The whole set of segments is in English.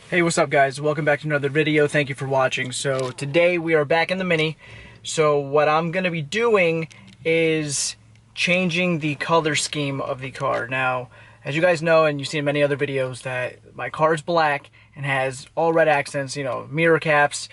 Hey, what's up guys? Welcome back to another video. Thank you for watching. So today we are back in the Mini. So what I'm going to be doing is changing the color scheme of the car. Now, as you guys know, and you've seen in many other videos, that my car is black and has all red accents, you know, mirror caps,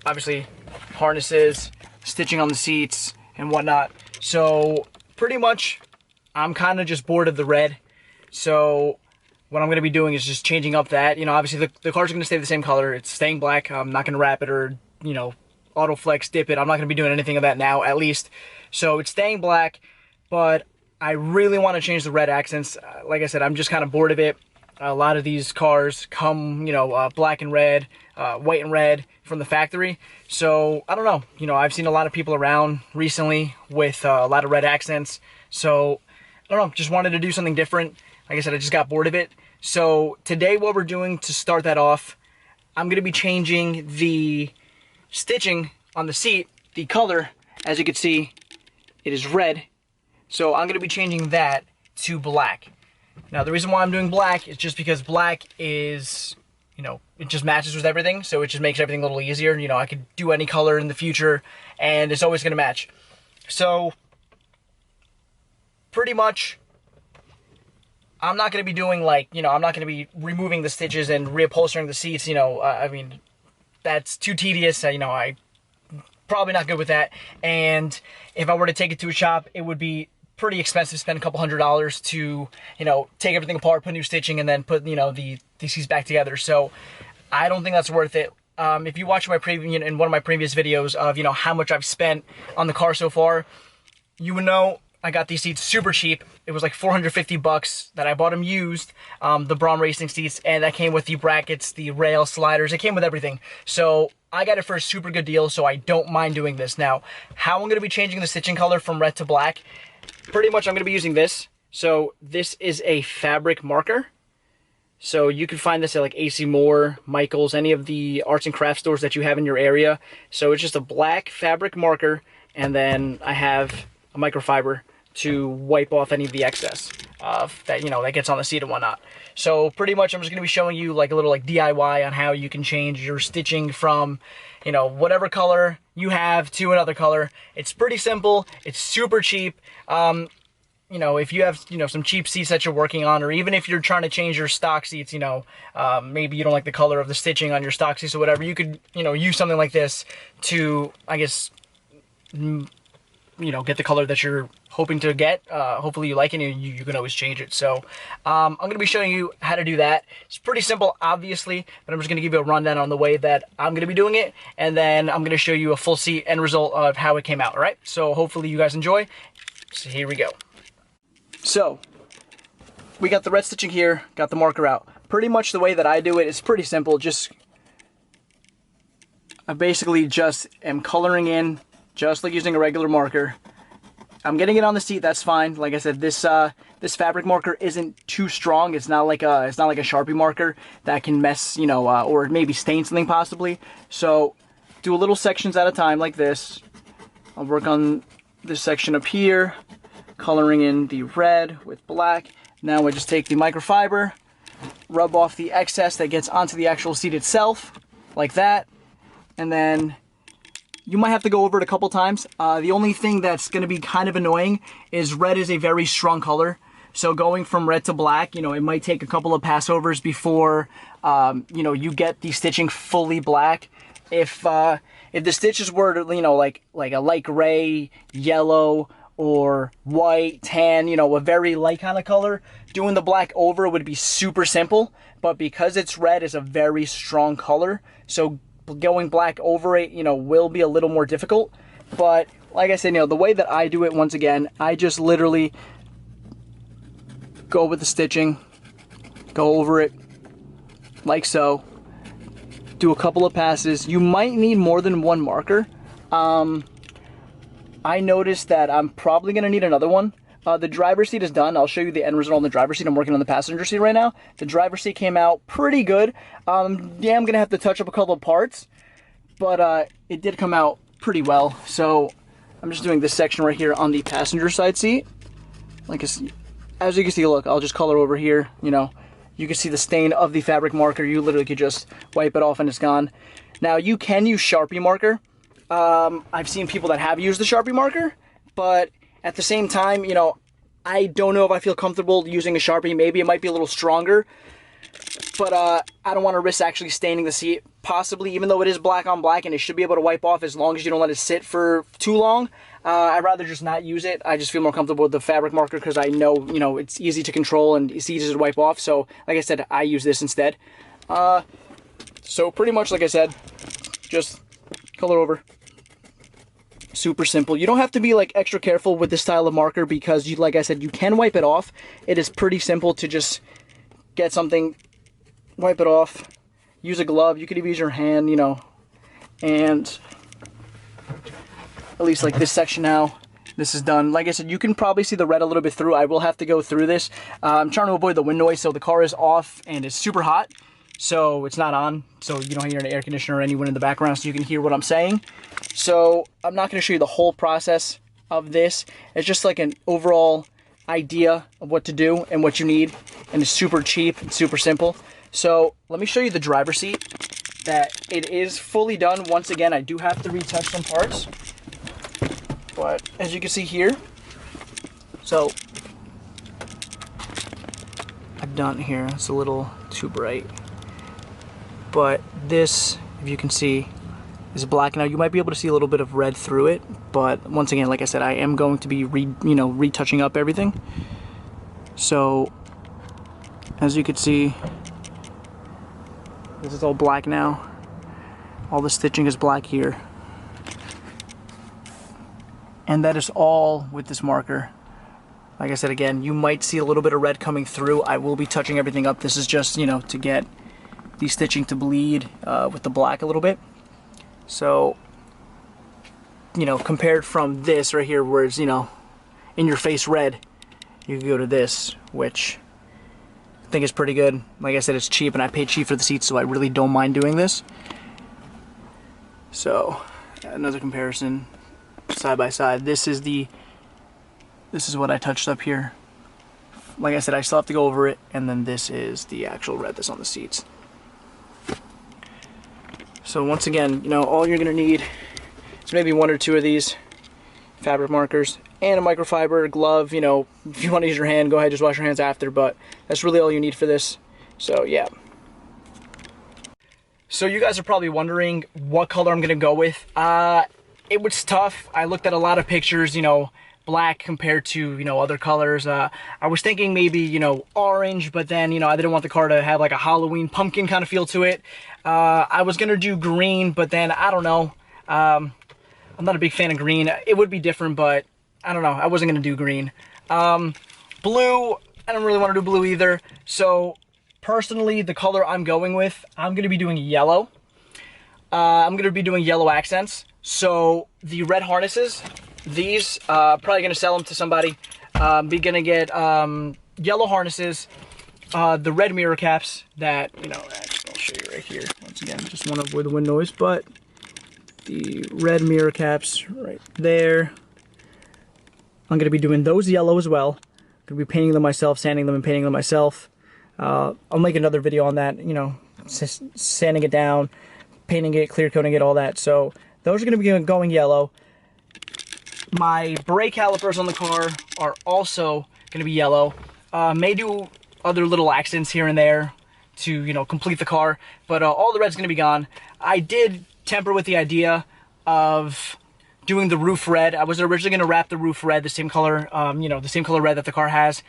obviously harnesses, stitching on the seats and whatnot. So pretty much I'm kind of just bored of the red. So what I'm going to be doing is just changing up that. You know, obviously the car's going to stay the same color. It's staying black. I'm not going to wrap it or, you know, auto flex, dip it. I'm not going to be doing anything of that now, at least. So it's staying black, but I really want to change the red accents. Like I said, I'm just kind of bored of it. A lot of these cars come, you know, black and red, white and red from the factory. So, I don't know. You know, I've seen a lot of people around recently with a lot of red accents. So, I don't know. Just wanted to do something different. Like I said, I just got bored of it. So today what we're doing to start that off, I'm going to be changing the stitching on the seat, the color. As you can see, it is red. So I'm going to be changing that to black. Now the reason why I'm doing black is just because black is, you know, it just matches with everything. So it just makes everything a little easier. You know, I could do any color in the future and it's always going to match. So pretty much I'm not going to be doing, like, you know, I'm not going to be removing the stitches and reupholstering the seats, you know, I mean, that's too tedious, you know, I'm probably not good with that, and if I were to take it to a shop, it would be pretty expensive, spend a couple $100s to, you know, take everything apart, put new stitching, and then put, you know, the seats back together, so I don't think that's worth it. If you watch my in one of my previous videos of, you know, how much I've spent on the car so far, you would know I got these seats super cheap. It was like 450 bucks that I bought them used, the Braun Racing seats, and that came with the brackets, the rail sliders. It came with everything. So I got it for a super good deal, so I don't mind doing this. Now, how I'm going to be changing the stitching color from red to black, pretty much I'm going to be using this. So this is a fabric marker. So you can find this at like AC Moore, Michael's, any of the arts and crafts stores that you have in your area. So it's just a black fabric marker, and then I have a microfiber to wipe off any of the excess that, you know, that gets on the seat and whatnot. So pretty much I'm just going to be showing you like a little like DIY on how you can change your stitching from, you know, whatever color you have to another color. It's pretty simple. It's super cheap. You know, if you have, you know, some cheap seats that you're working on, or even if you're trying to change your stock seats, you know, maybe you don't like the color of the stitching on your stock seats or whatever, you could, you know, use something like this to, I guess, you know, get the color that you're hoping to get. Hopefully you like it, and you can always change it. So I'm going to be showing you how to do that. It's pretty simple, obviously, but I'm just going to give you a rundown on the way that I'm going to be doing it, and then I'm going to show you a full seat end result of how it came out, all right? So hopefully you guys enjoy. So here we go. So we got the red stitching here, got the marker out. Pretty much the way that I do it is pretty simple. Just I basically just am coloring in just like using a regular marker. I'm getting it on the seat, that's fine. Like I said, this this fabric marker isn't too strong. It's not like a Sharpie marker that can mess, you know, or maybe stain something possibly. So do a little sections at a time like this. I'll work on this section up here, coloring in the red with black. Now I just take the microfiber, rub off the excess that gets onto the actual seat itself, like that, and then you might have to go over it a couple times. The only thing that's going to be kind of annoying is red is a very strong color. So going from red to black, you know, it might take a couple of passovers before, you know, you get the stitching fully black. If the stitches were, you know, like a light gray, yellow, or white, tan, you know, a very light kind of color, doing the black over would be super simple. But because it's red, it's a very strong color. So going black over it, you know, will be a little more difficult. But like I said, you know, the way that I do it, once again, I just literally go with the stitching, go over it like so, do a couple of passes. You might need more than one marker. I noticed that I'm probably going to need another one. The driver's seat is done. I'll show you the end result on the driver's seat. I'm working on the passenger seat right now. The driver's seat came out pretty good. Yeah, I'm going to have to touch up a couple of parts, but it did come out pretty well. So I'm just doing this section right here on the passenger side seat. Like as you can see, look, I'll just color over here, you know. you can see the stain of the fabric marker. You literally could just wipe it off and it's gone. Now you can use Sharpie marker. I've seen people that have used the Sharpie marker, but at the same time, you know, I don't know if I feel comfortable using a Sharpie. Maybe it might be a little stronger, but I don't want to risk actually staining the seat. Possibly, even though it is black on black and it should be able to wipe off as long as you don't let it sit for too long, I'd rather just not use it. I just feel more comfortable with the fabric marker because I know, you know, it's easy to control and it's easy to wipe off. So, like I said, I use this instead. So pretty much, like I said, just color over. Super simple. You don't have to be like extra careful with this style of marker because, you, like I said, you can wipe it off. It is pretty simple to just get something, wipe it off. Use a glove. You could even use your hand, you know, and at least like this section now, this is done. Like I said, you can probably see the red a little bit through. I will have to go through this. I'm trying to avoid the wind noise, so the car is off and it's super hot, so it's not on, so you don't hear an air conditioner or anyone in the background, so you can hear what I'm saying. So I'm not going to show you the whole process of this. It's just like an overall idea of what to do and what you need, and it's super cheap and super simple. So let me show you the driver's seat, that it is fully done. Once again, I do have to retouch some parts, but as you can see here, so I've done here, it's a little too bright, but this, if you can see, is black. Now you might be able to see a little bit of red through it, but once again, like I said, I am going to be retouching up everything. So as you can see, this is all black now. All the stitching is black here. And that is all with this marker. Like I said, again, you might see a little bit of red coming through. I will be touching everything up. This is just, you know, to get the stitching to bleed with the black a little bit. So, you know, compared from this right here where it's, you know, in your face red, you can go to this, which I think is pretty good. Like I said, it's cheap and I paid cheap for the seats, so I really don't mind doing this. So, another comparison side by side. This is what I touched up here. Like I said, I still have to go over it, and then this is the actual red that's on the seats. So once again, you know, all you're gonna need is maybe one or two of these fabric markers and a microfiber glove. You know, if you want to use your hand, go ahead, just wash your hands after, but that's really all you need for this. So yeah. So you guys are probably wondering what color I'm gonna go with. It was tough. I looked at a lot of pictures, you know, black compared to, you know, other colors. I was thinking maybe, you know, orange, but then, you know, I didn't want the car to have like a Halloween pumpkin kind of feel to it. I was gonna do green, but then I don't know. I'm not a big fan of green. It would be different, but I don't know. I wasn't gonna do green. Blue, I don't really want to do blue either. So personally, the color I'm going with, I'm gonna be doing yellow. I'm gonna be doing yellow accents. So the red harnesses, these, probably gonna sell them to somebody. Be gonna get yellow harnesses, the red mirror caps that, you know, I'll show you right here. Once again, just want to avoid the wind noise, but the red mirror caps right there. I'm gonna be doing those yellow as well. I'm gonna be painting them myself, sanding them and painting them myself. I'll make another video on that, you know, sanding it down, painting it, clear coating it, all that. So those are gonna be going yellow. My brake calipers on the car are also gonna be yellow. May do other little accents here and there to, you know, complete the car, but all the red's gonna be gone. I did temper with the idea of doing the roof red. I was originally gonna wrap the roof red, the same color, you know, the same color red that the car has,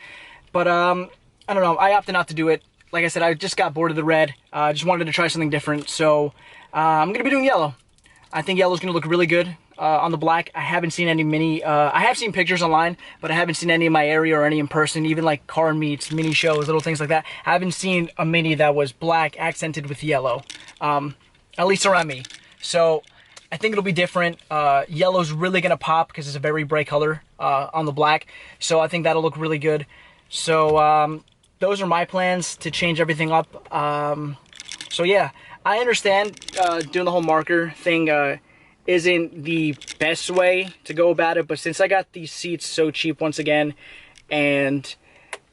but I don't know, I opted not to do it. Like I said, I just got bored of the red. I just wanted to try something different, so I'm gonna be doing yellow. I think yellow's gonna look really good on the black. I haven't seen any mini, I have seen pictures online, but I haven't seen any in my area or any in person, even like car meets, mini shows, little things like that. I haven't seen a mini that was black accented with yellow, at least around me. So I think it'll be different. Yellow's really gonna pop because it's a very bright color on the black. So I think that'll look really good. So those are my plans to change everything up. So yeah, I understand doing the whole marker thing isn't the best way to go about it, but since I got these seats so cheap once again, and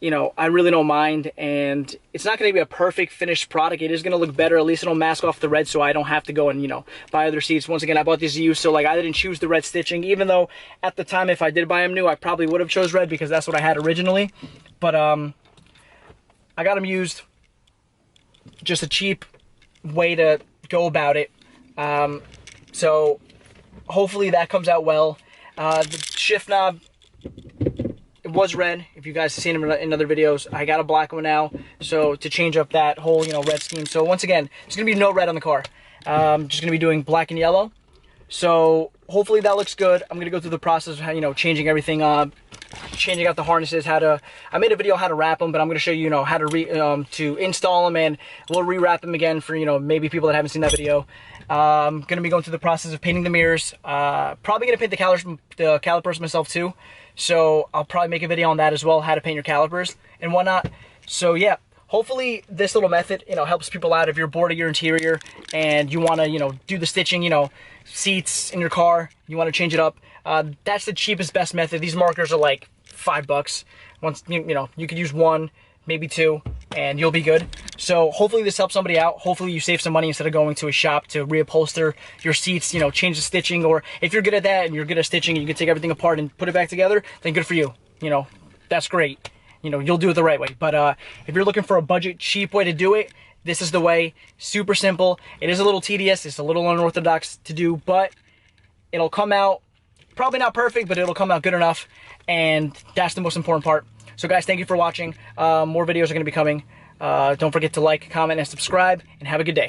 you know, I really don't mind, and it's not going to be a perfect finished product. It is going to look better. At least it'll mask off the red, so I don't have to go and, you know, buy other seats. Once again, I bought these used, so like I didn't choose the red stitching, even though at the time if I did buy them new, I probably would have chose red because that's what I had originally. But I got them used. Just a cheap way to go about it. So hopefully that comes out well. The shift knob, it was red, if you guys have seen them in other videos. I got a black one now, so to change up that whole, you know, red scheme. So once again, there's going to be no red on the car. I'm just going to be doing black and yellow. So hopefully that looks good. I'm going to go through the process of, you know, changing everything up, changing out the harnesses, I made a video how to wrap them, but I'm going to show you, you know, how to install them, and we'll rewrap them again for, you know, maybe people that haven't seen that video. I'm going to be going through the process of painting the mirrors. Probably going to paint the calipers myself too. So I'll probably make a video on that as well, how to paint your calipers and whatnot. So yeah, hopefully this little method, you know, helps people out if you're bored of your interior and you want to, you know, do the stitching, you know, seats in your car, you want to change it up. That's the cheapest, best method. These markers are like $5. Once, you know, you could use one, maybe two, and you'll be good. So hopefully this helps somebody out. Hopefully you save some money instead of going to a shop to reupholster your seats, you know, change the stitching. Or if you're good at that and you're good at stitching and you can take everything apart and put it back together, then good for you. You know, that's great. You know, you'll do it the right way. But if you're looking for a budget, cheap way to do it, this is the way. Super simple. It is a little tedious. It's a little unorthodox to do, but it'll come out probably not perfect, but it'll come out good enough. And that's the most important part. So guys, thank you for watching. More videos are going to be coming. Don't forget to like, comment, and subscribe, and have a good day.